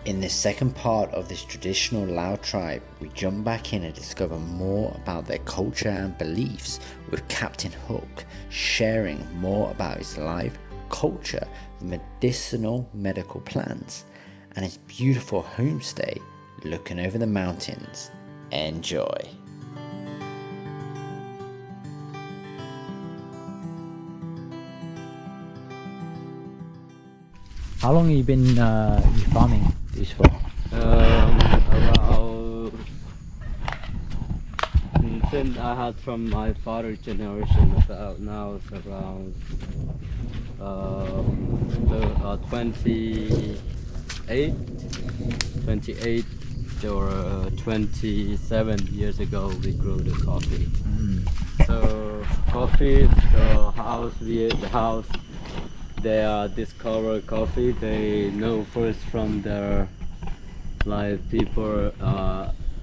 In this second part of this traditional Lao tribe, we jump back in and discover more about their culture and beliefs with Captain Hook sharing more about his life, culture, medicinal medical plants, and his beautiful homestay looking over the mountains. Enjoy. How long have you been farming these for? Around since I had from my father's generation, about now it's around 28 or 27 years ago we grew the coffee. So coffee is the house they discover coffee. They know first from their people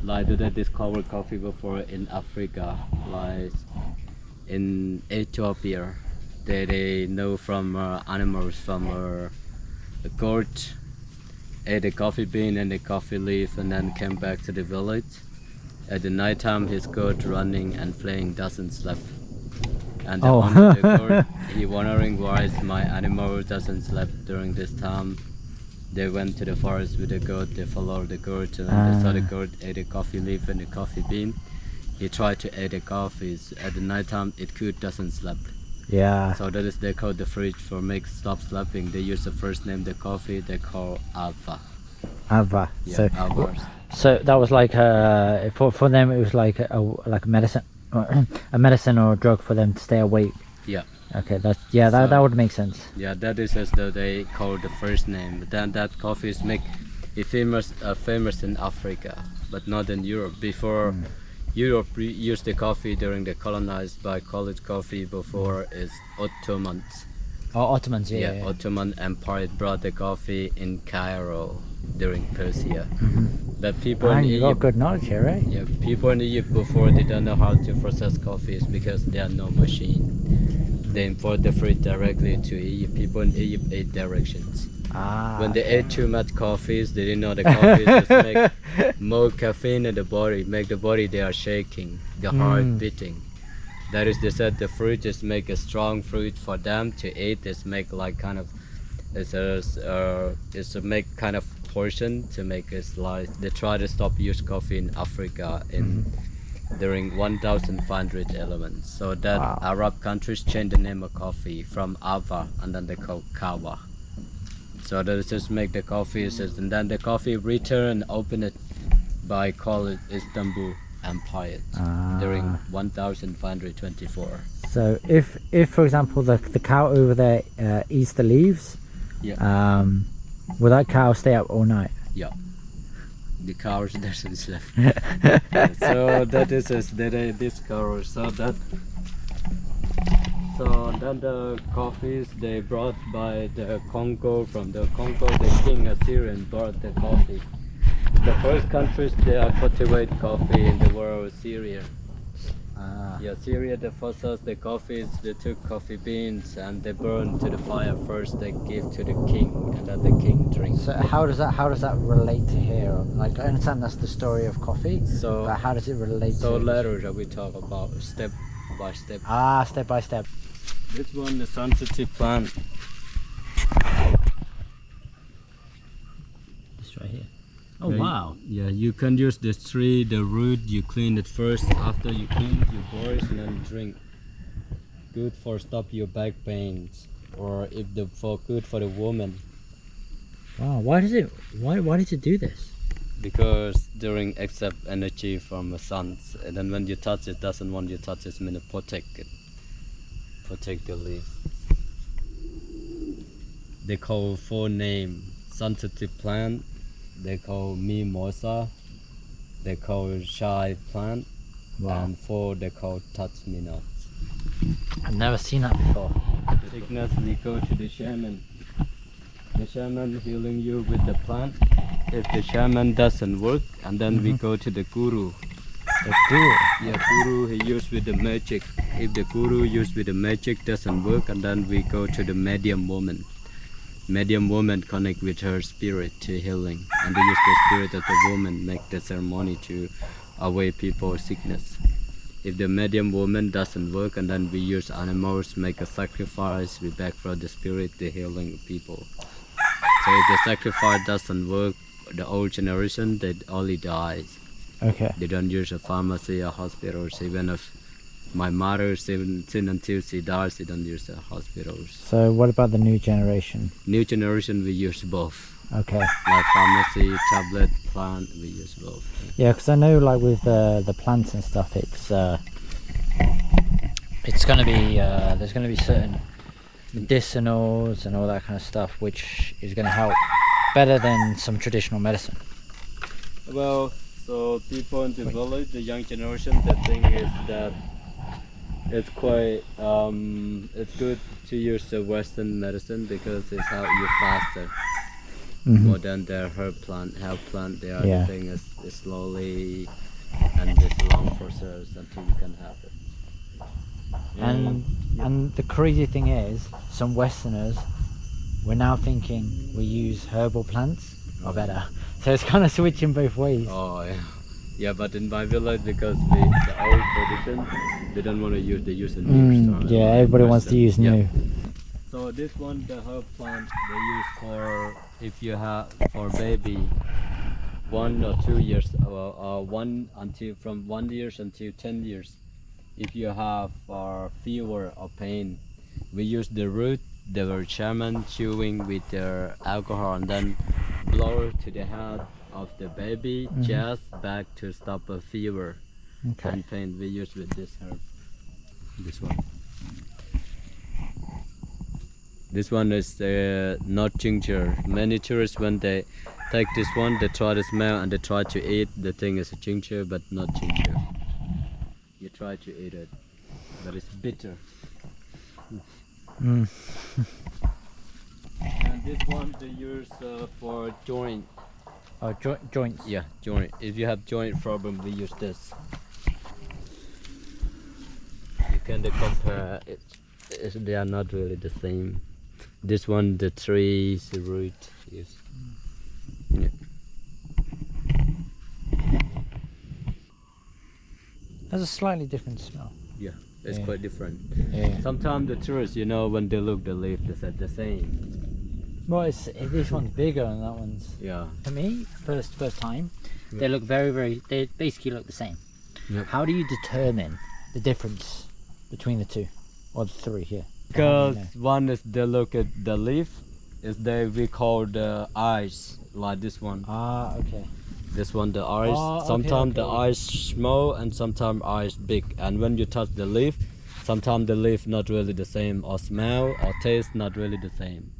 they discover coffee before in Africa, like in Ethiopia. They know from animals, from a goat ate a coffee bean and a coffee leaf and then came back to the village. At the night time his goat running and playing doesn't sleep. And the owner of the goat, he wondering why my animal doesn't sleep during this time. They went to the forest with the goat, they followed the goat and they saw the goat ate a coffee leaf and a coffee bean. He tried to eat the coffee. At the night time it doesn't sleep. Yeah. So that is they call the fruit for make stop sleeping. They use the first name the coffee, they call Alpha. Ava. Yeah, So that was like for them it was like a medicine a medicine or a drug for them to stay awake. Yeah. Okay, that would make sense. Yeah, that is as though they call the first name. But then that coffee is famous in Africa, but not in Europe. Before Europe used the coffee during the colonized by college coffee before is Ottomans. Oh, Ottomans, yeah. Ottoman Empire brought the coffee in Cairo during Persia. But people in you got Egypt, good knowledge here, right? yeah, people in Egypt before they don't know how to process coffee is because there are no machine. They import the fruit directly to Egypt. People in Egypt ate directions. When they ate too much coffees, they didn't know the coffee just make more caffeine in the body, make the body they are shaking, the heart beating. That is, they said the fruit just make a strong fruit for them to eat. It's make like kind of, it's a make kind of portion to make it like they try to stop use coffee in Africa in during 1500 elements. So that Arab countries changed the name of coffee from Ava and then they call Kawa. So that is just make the coffee, and then the coffee return and open it by call it Istanbul Empire during 1524. So if for example the cow over there eats the leaves, will that cow stay up all night? Yeah, the cow doesn't sleep. So that is as they discover. So then the coffees they brought by the Congo, from the Congo the king Assyrian brought the coffee. The first countries they cultivate coffee in the world is Syria. Yeah, Syria the first the coffees, they took coffee beans and they burn to the fire first, they give to the king and then the king drinks. So how does that relate to here? Like I understand that's the story of coffee, so but how does it relate so to later that we talk about step by step. Step by step. This one is sensitive plant. This right here. Oh wow. Yeah, you can use this tree, the root, you clean it first. After you clean it, you boil and then drink. Good for stop your back pains, or if good for the woman. Wow, why does it do this? Because during accept energy from the sun, and then when you touch it, doesn't want you touch it, mean protect it. Protect the leaf. They call full name sensitive plant. They call mimosa. They call shy plant. And four they call touch me not. I've never seen that before. Sickness, we go to the shaman. The shaman healing you with the plant. If the shaman doesn't work, and then we go to the guru. The guru? Yeah, guru he used with the magic. If the guru used with the magic doesn't work, and then we go to the medium woman. medium woman connect with her spirit to healing, and they use the spirit of the woman make the ceremony to away people's sickness. If the medium woman doesn't work, and then we use animals, make a sacrifice, we beg for the spirit, the healing people. So if the sacrifice doesn't work, the old generation, they only die. Okay. They don't use a pharmacy or hospitals. Even if my mother, since until she dies, she don't use the hospitals. So what about the new generation? New generation, we use both. Okay. Like pharmacy, tablet, plant, we use both. Yeah, because I know like with the plants and stuff, it's gonna be there's gonna be certain medicinals and all that kind of stuff, which is gonna help better than some traditional medicine. Well, so people in the village, the young generation, the thing is that it's quite it's good to use the Western medicine because it's help you faster. More than the herb plant, the other thing is slowly and this long process until you can have it. And the crazy thing is, some Westerners, we're now thinking we use herbal plants are better. So it's kind of switching both ways. Oh yeah. Yeah, but in my village, because the old tradition, they don't want to use, they use the new. Yeah, everybody wants to use new. So this one, the herb plant, they use for if you have for baby 1 or 2 years, or from 1 year until 10 years. If you have fever or pain, we use the root. They were Shaman chewing with their alcohol and then blow to the head of the baby, chest, back to stop a fever and pain. We use with this herb. This one. This one is not ginger. Many tourists, when they take this one, they try to smell and they try to eat. The thing is a ginger, but not ginger. You try to eat it, but it's bitter. And this one they use for joint. Oh, joints. Yeah, joint. If you have joint problem, we use this. You can compare it. They are not really the same. This one, the trees, the root. Yes. Yeah. Has a slightly different smell. Yeah, it's quite different. Yeah. Sometimes the tourists, you know, when they look the leaf, they said the same. Well, this one's bigger and that one's. Yeah. For me, first time, they look very. They basically look the same. Yep. How do you determine the difference between the two, or the three here? Because one is they look at the leaf, we call the eyes, like this one. Ah, okay. This one, the eyes. Oh, sometimes the okay. eyes small and sometimes eyes big. And when you touch the leaf, sometimes the leaf not really the same, or smell or taste not really the same.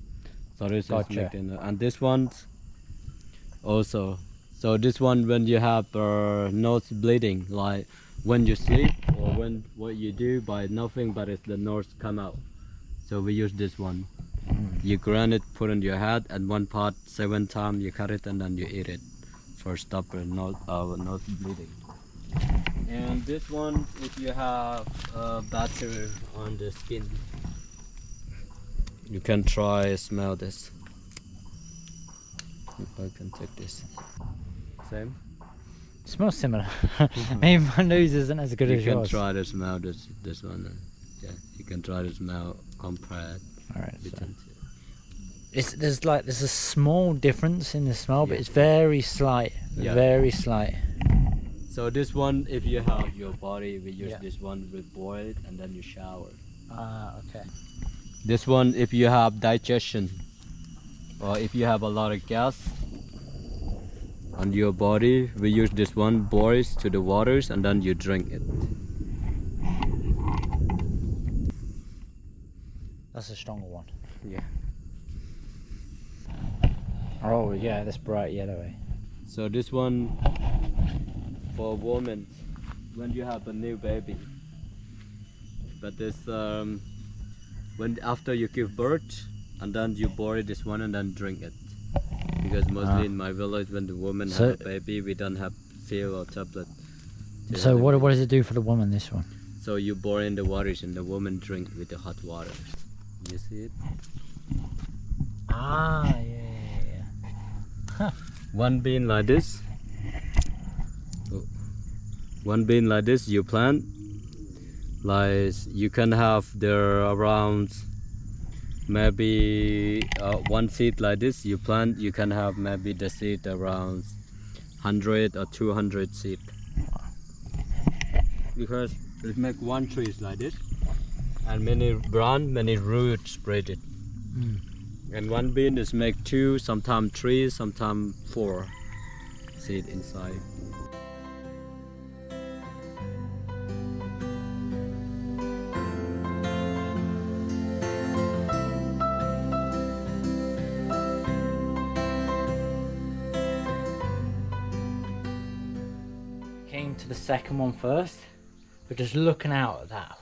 So this Gotcha. is and this one also. So this one, when you have nose bleeding, like when you sleep or when what you do by nothing, but it's the nose come out. So we use this one. You grind it, put in your head, and one part 7 times you cut it, and then you eat it for stop nose bleeding. And this one, if you have bacteria on the skin, you can try smell this. I can take this. Same. It smells similar. Maybe my nose isn't as good as yours. You can try to smell this one. Yeah, you can try to smell compared. Alright. So. There's a small difference in the smell, but it's very slight. Yeah. Very slight. So this one, if you have your body, we use this one with boiled and then you shower. Ah, okay. This one, if you have digestion, or if you have a lot of gas on your body, we use this one, boils to the waters, and then you drink it. That's a stronger one. Yeah. Oh yeah, that's bright yellow. So this one for women when you have a new baby. But this when after you give birth, and then you boil this one and then drink it. Because mostly in my village, when the woman have a baby, we don't have pill or tablet. So what does it do for the woman, this one? So you boil in the waters and the woman drink with the hot water. You see it? Ah, yeah. One bean like this. One bean like this you plant. Like you can have there around maybe one seed like this you plant. You can have maybe the seed around 100 or 200 seed. Because it make one tree like this, and many branch, many roots spread it. And one bean is make 2, sometimes 3, sometimes 4 seed inside. Came to the second one first, but just looking out at that,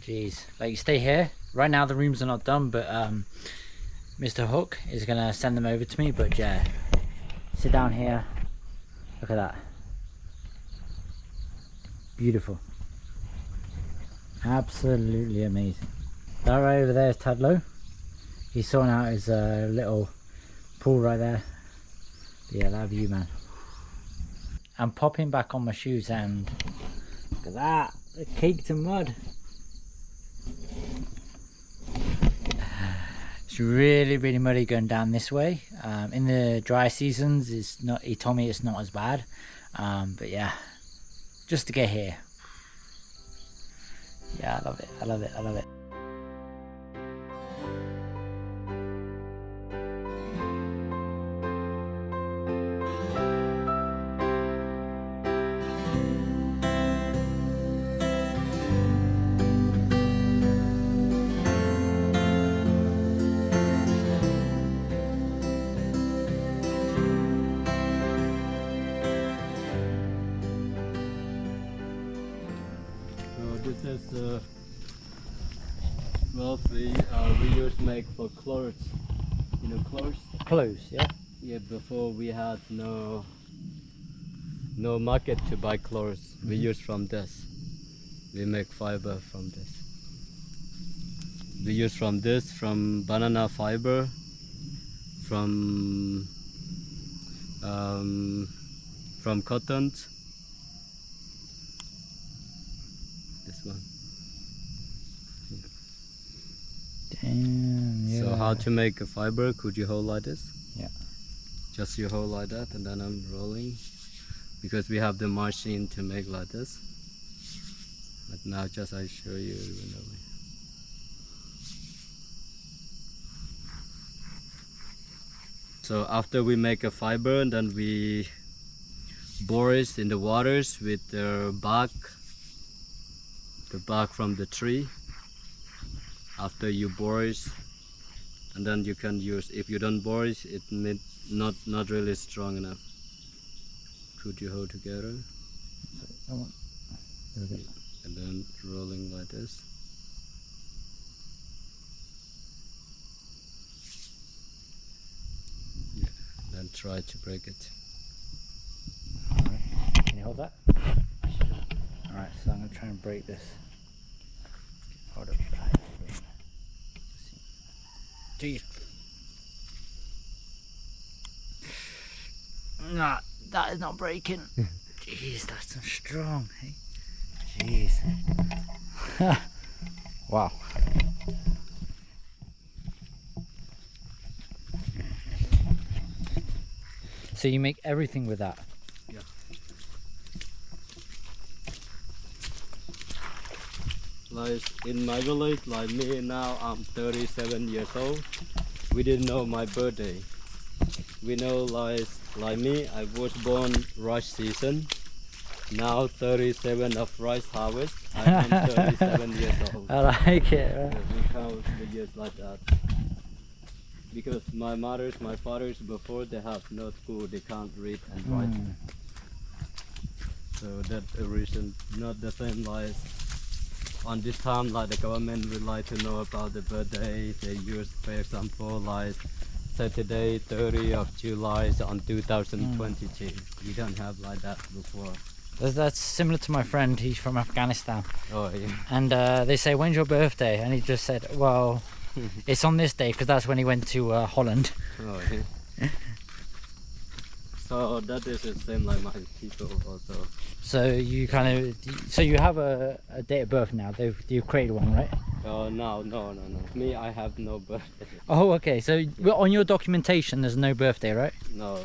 jeez, like you stay here right now. The rooms are not done, but Mr. Hook is gonna send them over to me. But yeah, sit down here, look at that, beautiful, absolutely amazing. That right over there is Tadlow. He's sorting out his little pool right there. But yeah, that view, man. I'm popping back on my shoes and look at that, the caked in mud. It's really muddy going down this way. In the dry seasons, it's not. He told me it's not as bad, but yeah, just to get here. Yeah, I love it. I love it. I love it. This is well, we used to make for clothes. You know clothes? Clothes, yeah. Yeah, before we had no market to buy clothes. We use from this. We make fiber from this. We use from this, from banana fiber, from cotton. This one. Damn, yeah. So how to make a fiber? Could you hold like this? Yeah. Just you hold like that, and then I'm rolling, because we have the machine to make like this. But now just I show you. So after we make a fiber, and then we bore it in the waters with the bark from the tree. After you bore it, and then you can use. If you don't bore it, it may not really strong enough. Could you hold together? And then rolling like this. Yeah, then try to break it. Alright, can you hold that? Alright, so I'm going to try and break this. Hold it back. Jeez. Nah, that is not breaking. Jeez, that's so strong, hey? Jeez. Wow. So you make everything with that? Yeah. Like in my village, like me now, I'm 37 years old. We didn't know my birthday. We know like me, I was born rice season. Now 37 of rice harvest. I am 37 years old. I like it. Right? Yeah, we count the years like that. Because my fathers before, they have no school, they can't read and write. So that's a reason, not the same like on this time, like the government would like to know about the birthday. They use, for example, like Saturday 30 of July on 2022. We don't have like that before. That's similar to my friend. He's from Afghanistan. Oh yeah. And they say, when's your birthday? And he just said, well, It's on this day because that's when he went to Holland. Oh, yeah. So that is the same like my people also. So you you have a date of birth now. You've created one, right? No. Me, I have no birthday. Oh, okay. So on your documentation, there's no birthday, right? No.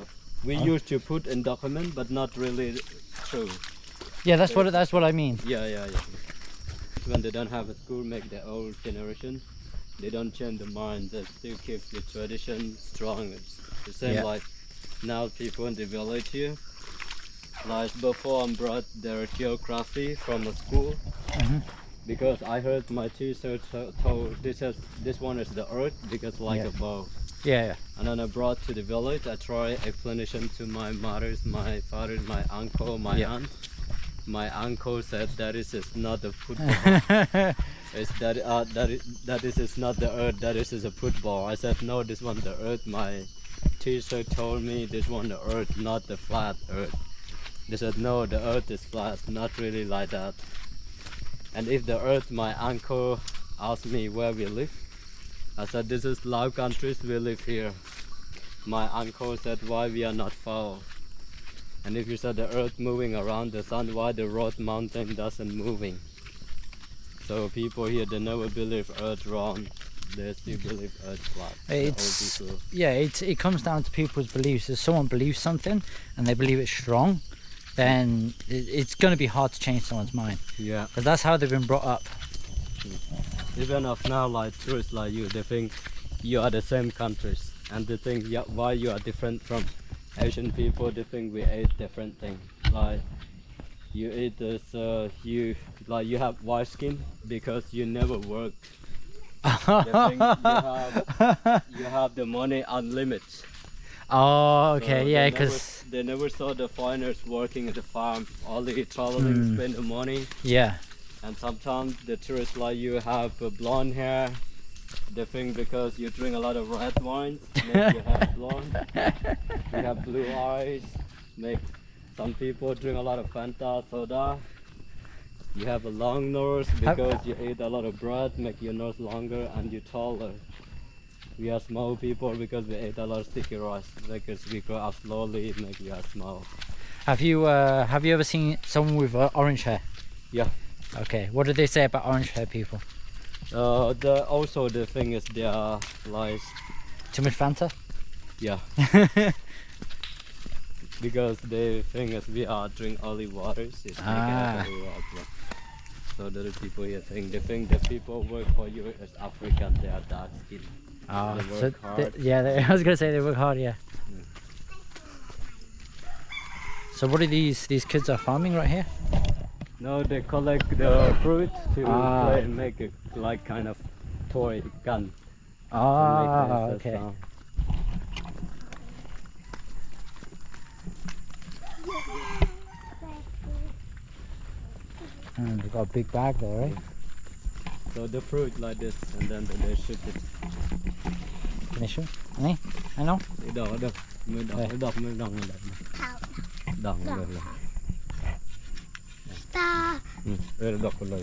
We used to put in document, but not really true. Yeah, that's what I mean. Yeah. When they don't have a school, make the old generation, they don't change the mind. They still keep the tradition strong. It's the same like now people in the village here. Like before, I brought their geography from a school because I heard my teacher told this one is the earth because like a bow. Yeah. And then I brought to the village. I try explanation to my mothers, my father, my uncle, my aunt. My uncle said that is not a football. It's that is not the earth. That is a football. I said no, this one the earth. My teacher told me this one the earth, not the flat earth. They said no, the earth is flat, not really like that. And if the earth, my uncle asked me where we live, I said this is Lao countries, we live here. My uncle said why we are not far. And if you said the earth moving around the sun, why the road mountain doesn't moving? So people here, they never believe earth round, they still believe earth flat. It comes down to people's beliefs. If someone believes something and they believe it's strong, then it's going to be hard to change someone's mind. Yeah. Because that's how they've been brought up. Even of now, like tourists like you, they think you are the same countries, and they think why you are different from Asian people. They think we ate different things. Like you eat this, you have white skin because you never worked. They think you have the money unlimited. Oh, okay, So yeah, because they never saw the foreigners working at the farm, only traveling, spend the money. Yeah. And sometimes the tourists like you have blonde hair. They think because you drink a lot of red wine, make you have blonde. You have blue eyes, make some people drink a lot of Fanta, soda. You have a long nose because you eat a lot of bread, make your nose longer and you taller. We are small people because we ate a lot of sticky rice, because we grow up slowly, make you are small. Have you ever seen someone with orange hair? Yeah. Okay, what did they say about orange hair people? Also the thing is they are like... Too much Fanta? Yeah. Because they think as we are drink olive waters, it's so the people here think the people work for you as African, they are dark skin. Oh, they work hard. I was gonna say they work hard, yeah. So what are these kids are farming right here? No, they collect the fruit to play and make a like kind of toy gun. Okay. And they've got a big bag there, right? So the fruit like this, and then they shoot it. Can I shoot? Này, anh không? Được, mới đọc rồi. Ta. Đọc rồi.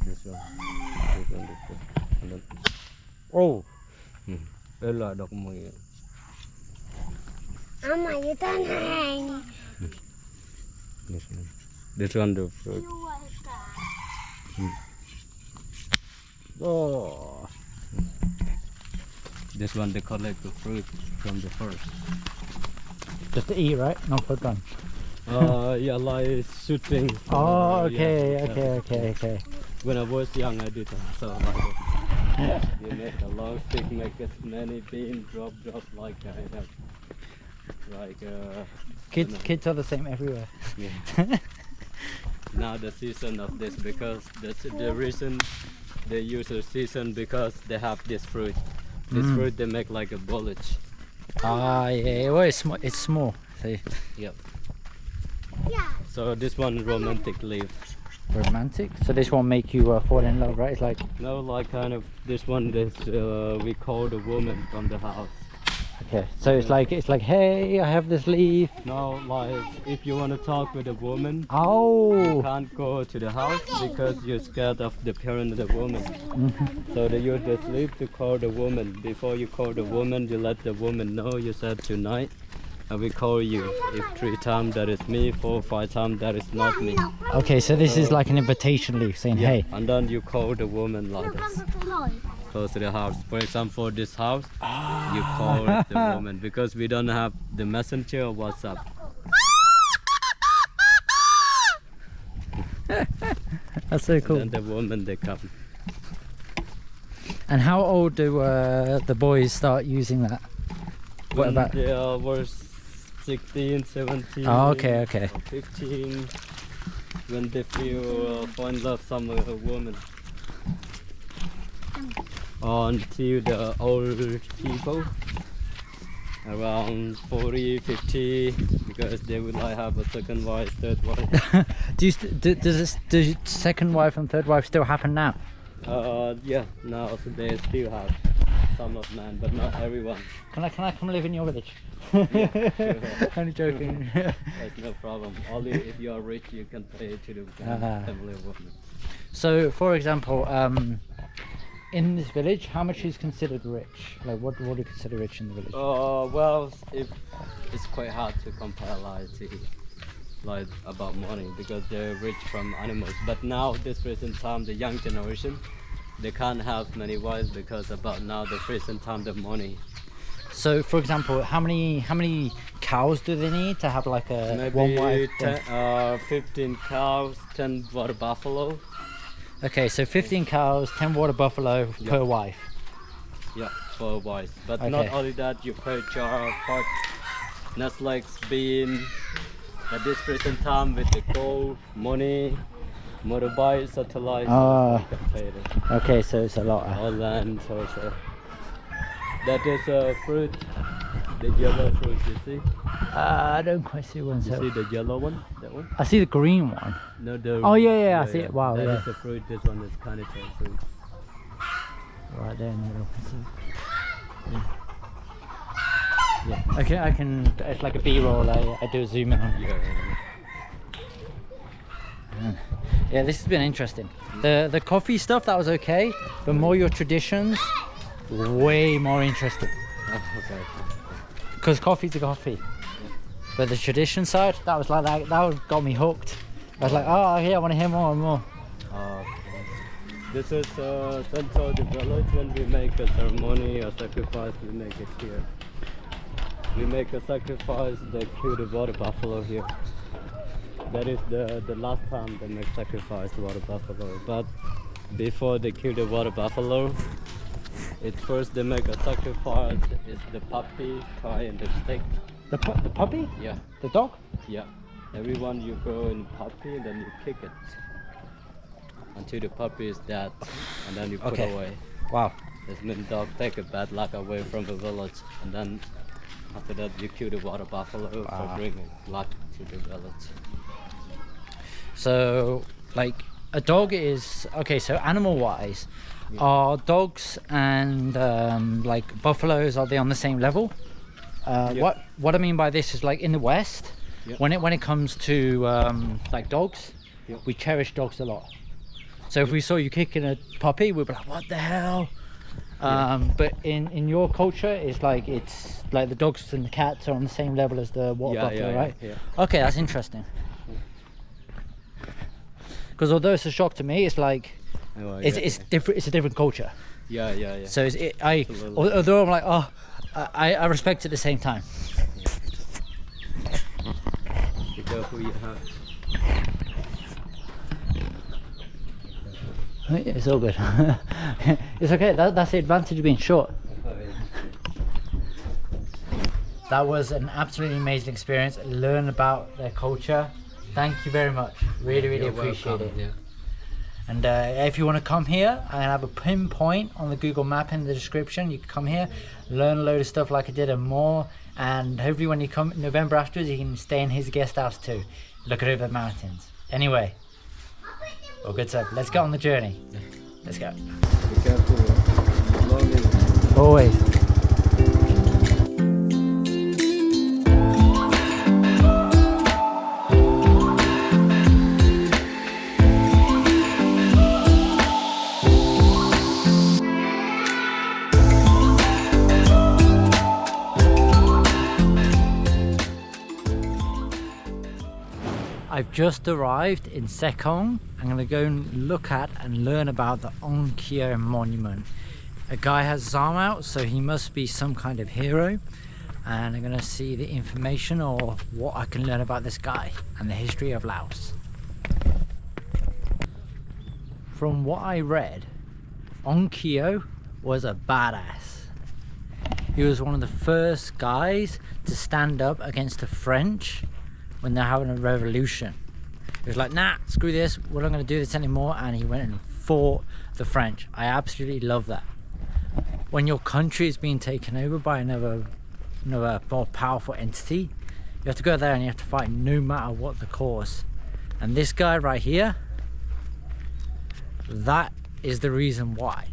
This one. Oh. Đây là đọc mười. Ông mày với tên hàng. This one the fruit. Oh. This one they collect the fruit from the forest. Just to eat, right? Not for gun. Yeah, like shooting. Oh, okay, okay. When I was young, I did so like this. You make a long stick, make as many beans, drop like I have. Like kids are the same everywhere. Yeah. Now the season of this, because the reason they use a season because they have this fruit. This fruit they make like a bullet. Yeah. Well, it's small. See. Yep. Yeah. So this one romantic leaf. Romantic. So this won't make you fall in love, right? It's like No, like kind of this one. This we call the woman from the house. Okay, so it's like hey, I have this leaf. Now, like, if you want to talk with a woman, you Oh, can't go to the house because you're scared of the parent of the woman. So that you just leave to call the woman. Before you call the woman, you let the woman know you said tonight. I will call you. If 3 times that is me, 4 or 5 times that is not me. okay, so this is like an invitation leaf saying hey. And then you call the woman like this. Close to the house. For example, this house, you call the woman because we don't have the messenger or WhatsApp. That's so cool. And then the woman they come. And how old do the boys start using that? What When about? they were 16, 17, Oh, okay, okay. or 15, when they feel fall in love some woman. Until the old people, around 40, 50, because they would like have a second wife, third wife. Does second wife and third wife still happen now? Yeah, now so they still have some of men, but not everyone. Can I come live in your village? Yeah, sure. Only joking. That's no problem. Only if you are rich, you can pay to the family woman. So, for example, in this village, how much is considered rich? Like, what do you consider rich in the village? Well, it's quite hard to compare like about money because they're rich from animals. But now, this present time, the young generation, they can't have many wives because about now the present time the money. So, for example, how many cows do they need to have like a Maybe one wife? 15 cows, 10 water buffalo. Okay, so 15 cows, 10 water buffalo per wife. Yeah, for wives. But Okay. not only that, you pay jar, pot, nuts like bean. At this present time with the gold, money, motorbike, satellite, Ah. so you can pay it. Okay, so it's a lot. All land also. That is a fruit, the yellow fruit, you see? I don't quite see one. You So see the yellow one? That one? I see the green one. No, the. Oh, yeah, I see it. Wow, That yeah. is a fruit, this one is carnivore fruit. Right there in the middle. Yeah. Okay, I can. It's like a B-roll. I do a zoom in on. Yeah. Yeah, this has been interesting. The coffee stuff, that was okay, but more your traditions, way more interesting. Oh, okay. Because coffee's a coffee. But the tradition side, that was like that got me hooked. I was like, oh yeah, I want to hear more and more. This is central the village. When we make a ceremony or sacrifice, we make it here. We make a sacrifice, they kill the water buffalo here. That is the last time they make sacrifice to water buffalo. But before they kill the water buffalo, it's first they make a sacrifice. It's the puppy tie in the stick. The puppy? Yeah, The dog? yeah. Everyone you go in puppy and then you kick it until the puppy is dead, and then you put Okay. away. Wow. This means dog take a bad luck away from the village, and then after that you kill the water buffalo for bringing luck to the village. So, like, a dog is okay. So, animal-wise, are dogs and like buffaloes, are they on the same level? Yeah. What I mean by this is like in the West, Yeah. when it comes to like dogs, Yeah. we cherish dogs a lot. So if we saw you kicking a puppy, we'd be like, what the hell? But in your culture, it's like the dogs and the cats are on the same level as the water buffalo, right? Yeah. Okay, that's interesting. Because although it's a shock to me, it's like Oh, it's different. It's a different culture. Yeah. So Absolutely. although I'm like, oh, I respect it at the same time. Be careful you have. It's all good. It's okay. That's the advantage of being short. That was an absolutely amazing experience. Learn about their culture. Thank you very much. Really appreciate it. Yeah. And if you want to come here, I have a pinpoint on the Google map in the description. You can come here, learn a load of stuff like I did and more. And hopefully when you come in November afterwards, you can stay in his guest house too. Look at over the mountains. Anyway, well, good stuff. Let's get on the journey. Let's go. Be careful. Slowly. Always. I've just arrived in Sekong. I'm going to go and look at and learn about the Ong Keo Monument. A guy has his arm out, so he must be some kind of hero. And I'm going to see the information or what I can learn about this guy and the history of Laos. From what I read, Ong Keo was a badass. He was one of the first guys to stand up against the French when they're having a revolution. He was like, nah, screw this, we're not going to do this anymore, and he went and fought the French. I absolutely love that. When your country is being taken over by another more powerful entity, you have to go there and you have to fight no matter what the cause. And this guy right here, that is the reason why.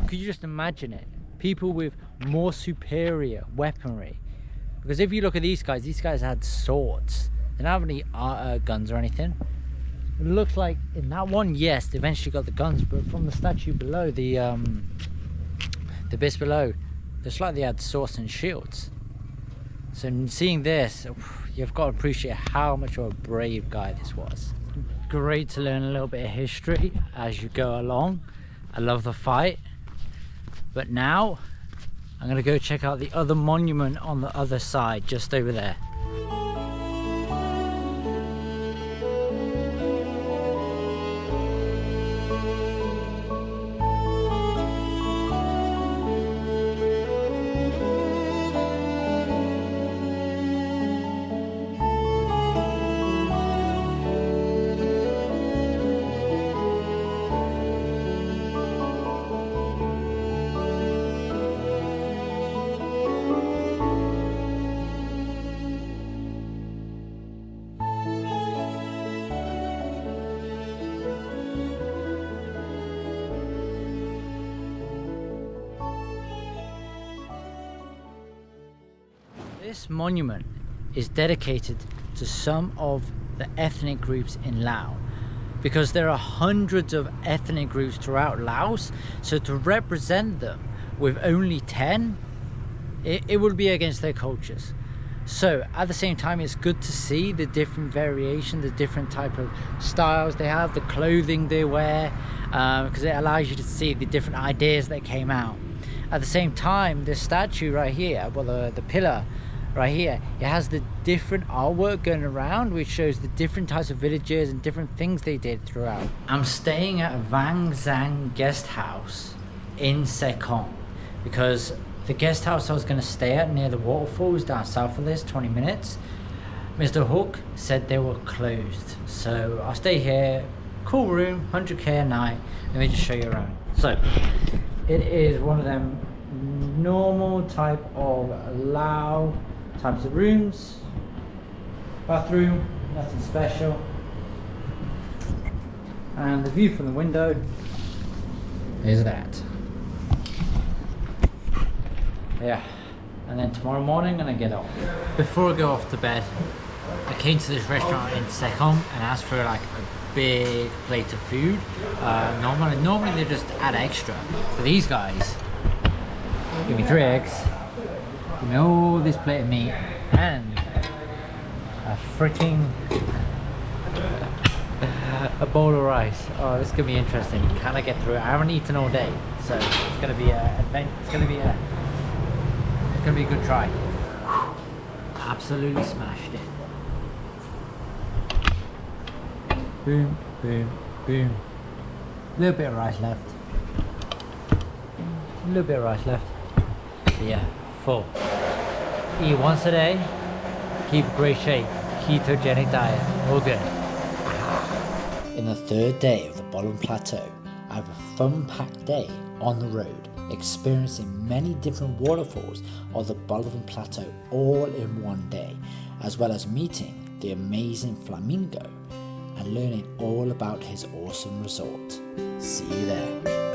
Could you just imagine it? People with more superior weaponry. Because if you look at these guys had swords. They don't have any guns or anything. It looks like in that one, yes, they eventually got the guns, but from the statue below, the bits below, it's like they had swords and shields. So in seeing this, you've got to appreciate how much of a brave guy this was. Great to learn a little bit of history as you go along. I love the fight. But now, I'm going to go check out the other monument on the other side, just over there. This monument is dedicated to some of the ethnic groups in Laos, because there are hundreds of ethnic groups throughout Laos, so to represent them with only 10, it would be against their cultures. So at the same time, it's good to see the different variations, the different type of styles they have, the clothing they wear, because it allows you to see the different ideas that came out. At the same time, this statue right here, well, the pillar right here, it has the different artwork going around, which shows the different types of villages and different things they did throughout. I'm staying at Vangxang guest house in Sekong, because the guest house I was going to stay at near the waterfalls down south of this, 20 minutes, Mr. Hook said they were closed. So I'll stay here, cool room, 100k a night. Let me just show you around. So it is one of them normal type of Lao types of rooms. Bathroom, nothing special. And the view from the window is that. Yeah, and then tomorrow morning I'm gonna get off. Before I go off to bed, I came to this restaurant in Sekong and asked for like a big plate of food. Normally they just add extra, but these guys give me 3 eggs, give me all this plate of meat, and a freaking a bowl of rice. Oh, this is gonna be interesting. Can I get through it? I haven't eaten all day, so it's gonna be a good try. Absolutely smashed it. Boom, boom, boom. A little bit of rice left. A little bit of rice left. Yeah, full. Eat once a day. Keep great shape. Ketogenic diet. All good. In the third day of the Bolaven Plateau, I have a fun-packed day on the road, experiencing many different waterfalls of the Bolaven Plateau all in one day, as well as meeting the amazing Flamingo and learning all about his awesome resort. See you there.